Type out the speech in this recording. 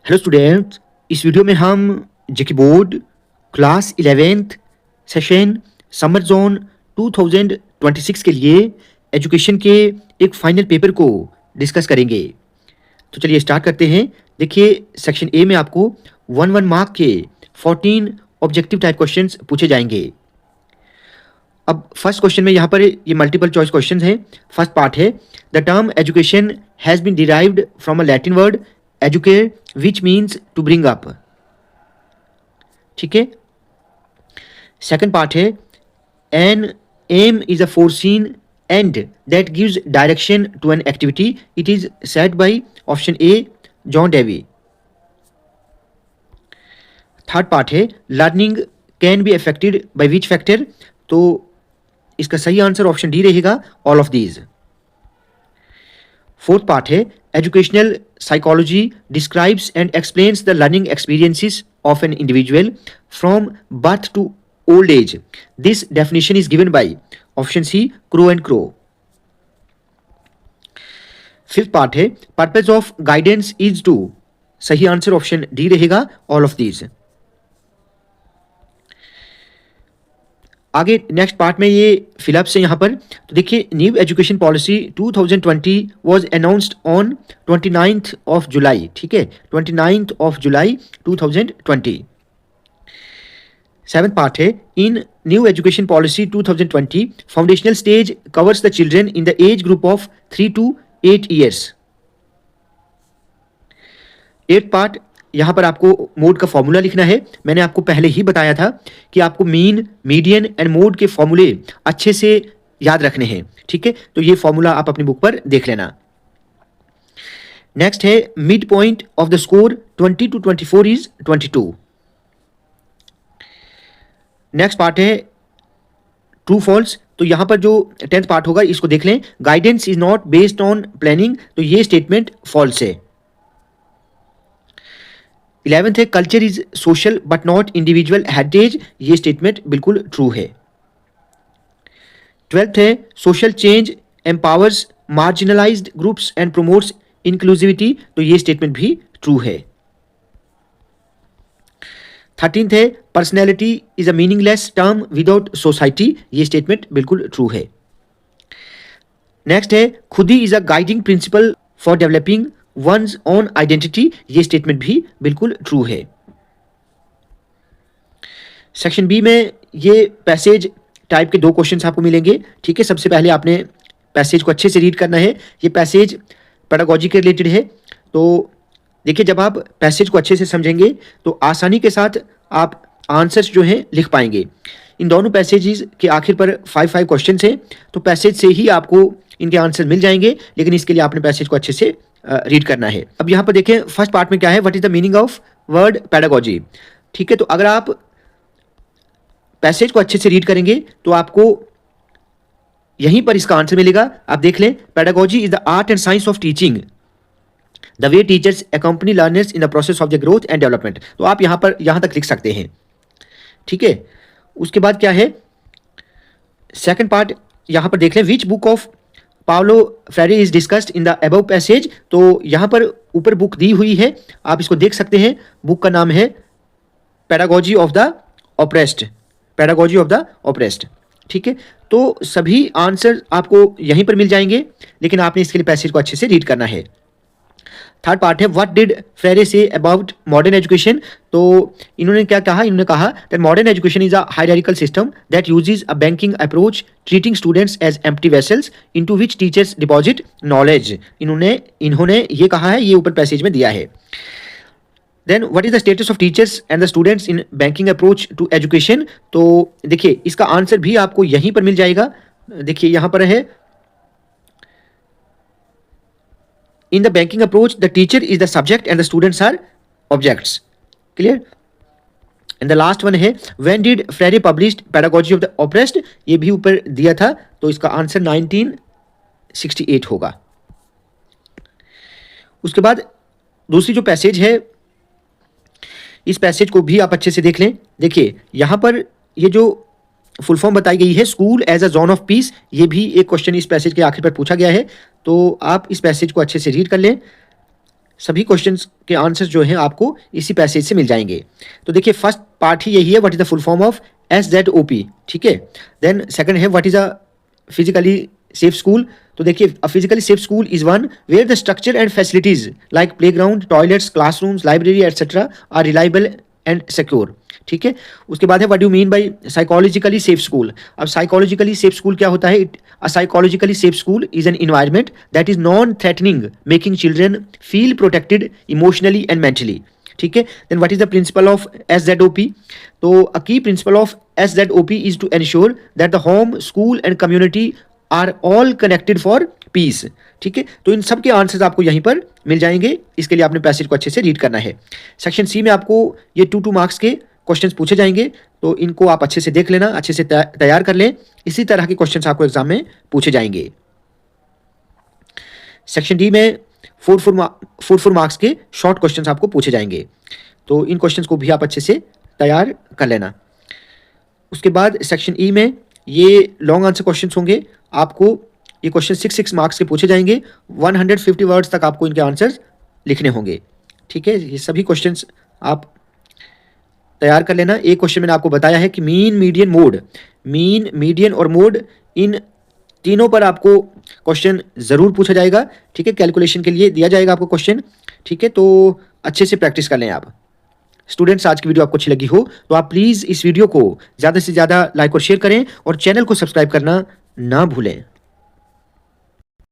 Hello students, इस video में हम JK board class 11th session summer zone 2026 के लिए एजुकेशन के एक फाइनल पेपर को डिस्कस करेंगे। तो चलिए स्टार्ट करते हैं। देखिए, सेक्शन ए में आपको 1 मार्क के 14 ऑब्जेक्टिव टाइप क्वेश्चंस पूछे जाएंगे। अब फर्स्ट क्वेश्चन में यहाँ पर ये मल्टीपल चॉइस क्वेश्चन है। फर्स्ट पार्ट है, the term education has been derived from a Latin word educate which means to bring up. ठीक है। सेकंड पार्ट है, an aim is a foreseen end that gives direction to an activity, it is said by option A John Dewey. Third part है, learning can be affected by which factor, तो इसका सही answer option D रहेगा, all of these. Fourth part है, educational psychology describes and explains the learning experiences of an individual from birth to old age, this definition is given by option C Crow and Crow. Fifth part है, purpose of guidance is to, सही answer option D रहेगा, all of these. आगे next part में ये fill up से यहाँ पर, तो देखिए, new education policy 2020 was announced on 29th of July. ठीक है, 29th of July 2020। Seventh part है, in new education policy 2020 foundational stage covers the children in the age group of 3 to 8 years। Eight part, यहाँ पर आपको mode का formula लिखना है। मैंने आपको पहले ही बताया था कि आपको मीन, मीडियन एंड मोड के फॉर्मूले अच्छे से याद रखने हैं। ठीक है, तो ये फॉर्मूला आप अपनी बुक पर देख लेना। नेक्स्ट है, mid point of the score 20 to 24 is 22। Next part है ट्रू फॉल्स, तो यहां पर जो 10th पार्ट होगा इसको देख लें। Guidance is not based on planning, तो ये स्टेटमेंट फॉल्स है। 11th है, culture is social but not individual heritage, ये स्टेटमेंट बिल्कुल ट्रू है। 12th है, social change empowers marginalised groups and promotes inclusivity, तो ये स्टेटमेंट भी ट्रू है। 13th है, personality is a meaningless term without society, ये स्टेटमेंट बिल्कुल ट्रू है। नेक्स्ट है, खुदी is a guiding principal for developing one's own identity, ये स्टेटमेंट भी बिल्कुल ट्रू है। सेक्शन बी में ये पैसेज टाइप के 2 क्वेश्चंस आपको मिलेंगे। ठीक है, सबसे पहले आपने पैसेज को अच्छे से रीड करना है। ये पैसेज पेडागोजी के रिलेटेड है। तो देखिए, जब आप पैसेज को अच्छे से समझेंगे तो आसानी के साथ आप आंसर्स जो हैं लिख पाएंगे। इन दोनों पैसेजेस के आखिर पर 5 क्वेश्चंस हैं, तो पैसेज से ही आपको इनके आंसर मिल जाएंगे, लेकिन इसके लिए आपने पैसेज को अच्छे से रीड करना है। अब यहाँ पर देखें, फर्स्ट पार्ट में क्या है, what is the meaning of word pedagogy. ठीक है, तो अगर आप पैसेज को अच्छे से रीड करेंगे तो आपको यहीं पर इसका आंसर मिलेगा। आप देख लें, pedagogy is the art and science of teaching, the way teachers accompany learners in the process of the growth and development, तो आप यहाँ तक लिख सकते हैं। ठीक है, उसके बाद क्या है, सेकंड पार्ट यहाँ पर देख लें, which book of Paulo Freire is discussed in the above passage, तो यहाँ पर ऊपर बुक दी हुई है, आप इसको देख सकते हैं। बुक का नाम है pedagogy of the oppressed, pedagogy of the oppressed. ठीक है, तो सभी आंसर आपको यहीं पर मिल जाएंगे, लेकिन आपने इसके लिए पैसेज को अच्छे से रीड करना है। थर्ड पार्ट है, what did Freire say about modern education, तो इन्होंने क्या कहा, इन्होंने कहा that modern education is a hierarchical system that uses a banking approach treating students as empty vessels into which teachers deposit knowledge, इन्होंने ये कहा है, ये ऊपर पैसेज में दिया है। Then what is the status of teachers and the students in banking approach to education, तो देखिए इसका आंसर भी आपको यहीं पर मिल जाएगा। देखिए यहाँ पर है, in the banking approach the teacher is the subject and the students are objects, clear। and the last one है, when did Freire published pedagogy of the oppressed, ये भी ऊपर दिया था, तो इसका आंसर 1968 होगा। उसके बाद दूसरी जो पैसेज है, इस पैसेज को भी आप अच्छे से देख लें। देखिए यहाँ पर ये जो फुल फॉर्म बताई गई है, school as a zone of peace, ये भी एक क्वेश्चन इस पैसेज के आखिर पर पूछा गया है, तो आप इस पैसेज को अच्छे से रीड कर लें। सभी क्वेश्चंस के आंसर्स जो हैं आपको इसी पैसेज से मिल जाएंगे। तो देखिए फर्स्ट पार्ट ही यही है, what is the full form of SZOP, ठीक है। देन सेकंड है what is a physically safe school. तो देखिए a physically safe school is one where the structure and facilities like playground, toilets, classrooms, library etcetera are reliable and secure, ठीक है। उसके बाद है what do mean by psychologically safe school. अब psychologically safe school क्या होता है? A psychologically safe school is N environment that is non threatening, making children feel protected emotionally and mentally, ठीक है। Then what is the principle of SZOP? तो a key principle of SZOP is to ensure that the home, school and community are all connected for peace, ठीक है। तो इन सब के answers आपको यहीं पर मिल जाएंगे। इसके लिए आपने पैसेज को अच्छे से रीड करना है। सेक्शन सी में आपको ये 2 मार्क्स के क्वेश्चंस पूछे जाएंगे, तो इनको आप अच्छे से देख लेना, अच्छे से तैयार कर लें। इसी तरह के क्वेश्चंस आपको एग्जाम में पूछे जाएंगे। सेक्शन डी में 4 मार्क्स के शॉर्ट क्वेश्चंस आपको पूछे जाएंगे, तो इन क्वेश्चंस को भी आप अच्छे से तैयार कर लेना। उसके बाद सेक्शन ई में ये लॉन्ग आंसर क्वेश्चंस होंगे। आपको ये क्वेश्चन 6 मार्क्स के पूछे जाएंगे। 150 वर्ड्स तक आपको इनके आंसर्स लिखने होंगे, ठीक है। ये सभी क्वेश्चंस आप तैयार कर लेना। एक क्वेश्चन मैंने आपको बताया है कि mean, median, mode, mean, median और मोड, इन तीनों पर आपको क्वेश्चन ज़रूर पूछा जाएगा, ठीक है। कैलकुलेशन के लिए दिया जाएगा आपको क्वेश्चन, ठीक है। तो अच्छे से प्रैक्टिस कर लें आप। स्टूडेंट्स, आज की वीडियो आपको अच्छी लगी हो तो आप प्लीज़ इस वीडियो को ज़्यादा से ज़्यादा लाइक और शेयर करें और चैनल को सब्सक्राइब करना ना भूलें।